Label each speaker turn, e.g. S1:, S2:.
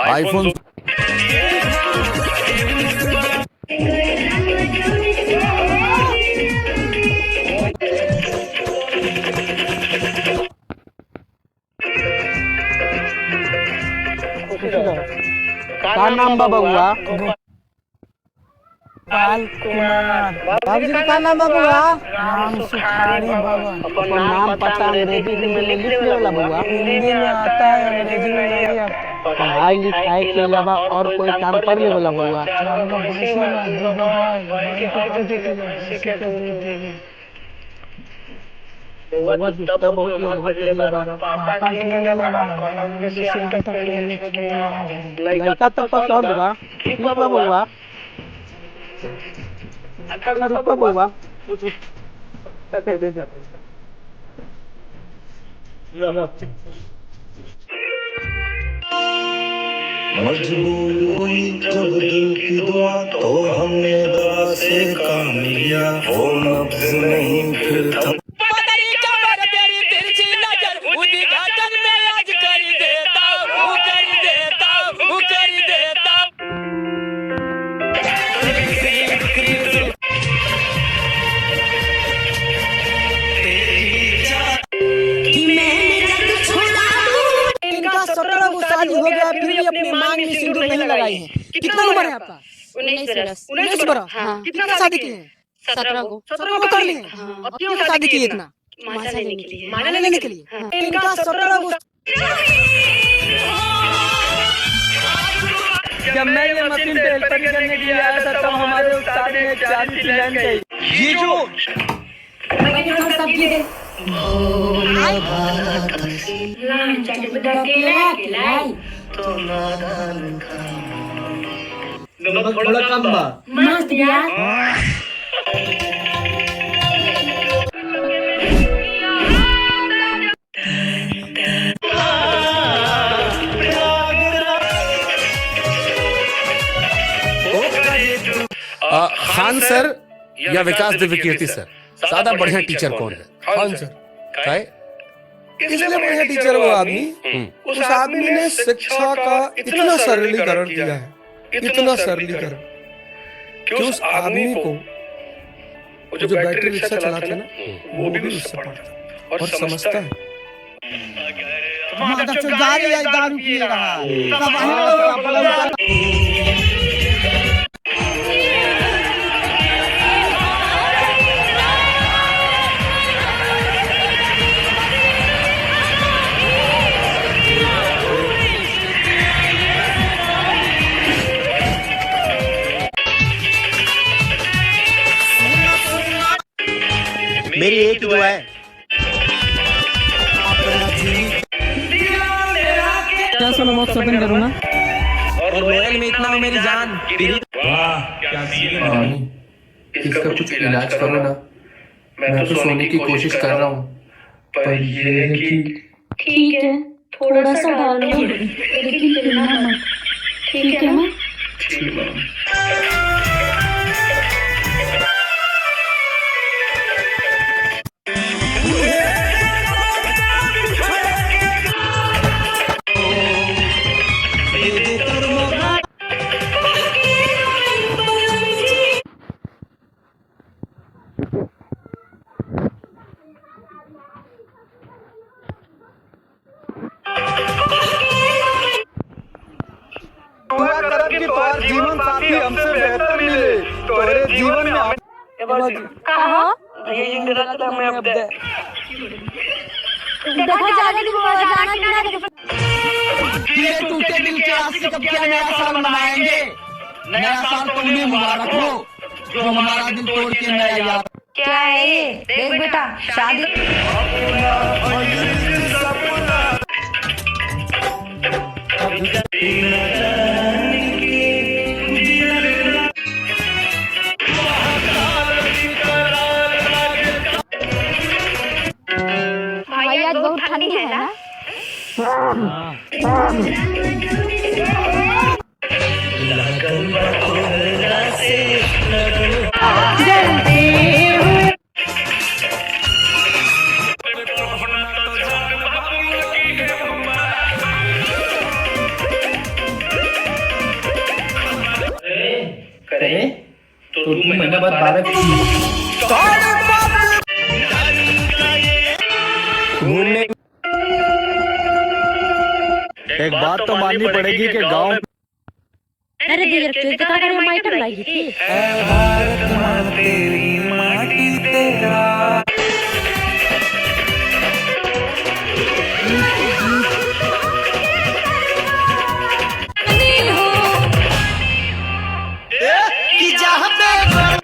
S1: IPhone
S2: का नाम बा बउआ? गोपाल कुमार। बाबूजी का नाम बा बउआ? राम सुखारी भवन। अपन नाम पता अंग्रेजी में लिख ले वाला बउआ? हिंदी में आता है, अंग्रेजी में नहीं आता। पढ़ाई लिखाई के अलावा और कोई काम कर ले वाला बउआ? लड़का तो पसंद बा, ठीक बा बउआ? रुको बउआ,
S3: मजबूर हुई जब दिल की दुआ तो हमने दवा से काम लिया, वो नब्ज नहीं फिर था।
S2: शादी हो गया फिर भी अपनी मांग में सिंदूर नहीं लगाई है। कितना उम्र है आपका? 19 बरस। हाँ। कितना शादी किए हैं? 17 को कर लिए। अब क्यों शादी की इतना? माला लेने के लिए। इनका 17 को जब मैं ये मशीन पे हेल्पर करने के लिए आया था तब हमारे उस्ताद ने 4 सिलेंडर चाहिए। ये जो सब्जी दे थोड़ा कम बा मस्त यार।
S1: खान सर या विकास दिव्य कीर्ति सर, ज्यादा बढ़िया टीचर कौन है?
S4: खान सर।
S1: इसलिए बढ़िया टीचर वो आदमी,
S4: उस आदमी ने शिक्षा का इतना सरलीकरण किया है, इतना सरलीकरण कि उस आदमी को वो जो बैटरी रिक्शा चलाता है ना, वो भी उससे पढ़ता और समझता है।
S2: दारू पी रहा है।
S3: मेरी एक दुआ है,
S2: क्या सुनो मत सपन करूँ ना
S3: और मोबाइल में इतना हो मेरी जान।
S4: वाह क्या सीन है। इसका कुछ इलाज करो ना। मैं तो सोने की कोशिश कर रहा हूँ, पर ये है कि
S5: ठीक है थोड़ा सा डाल लो लेकिन पिघलना मत, ठीक है ना?
S4: ठीक है। जीवन साथी हमसे बेहतर मिले तोरे जीवन में।
S5: कहा देखो जाने की बात जाना कि ना
S2: टूटे दिल के आशिक अब क्या नया साल मनाएंगे? नया साल तो उन्हें मुबारक हो जो हमारा दिल तोड़ के नया यार।
S5: क्या है ये? देख बेटा शादी भाई आज बहुत ठंडी है ना?
S6: बात 12 की
S7: घूमने एक बात तो माननी पड़ेगी कि गांव
S5: अरे दीदी चुप करा कर माइटम लागी थी
S2: कि जहाँ पे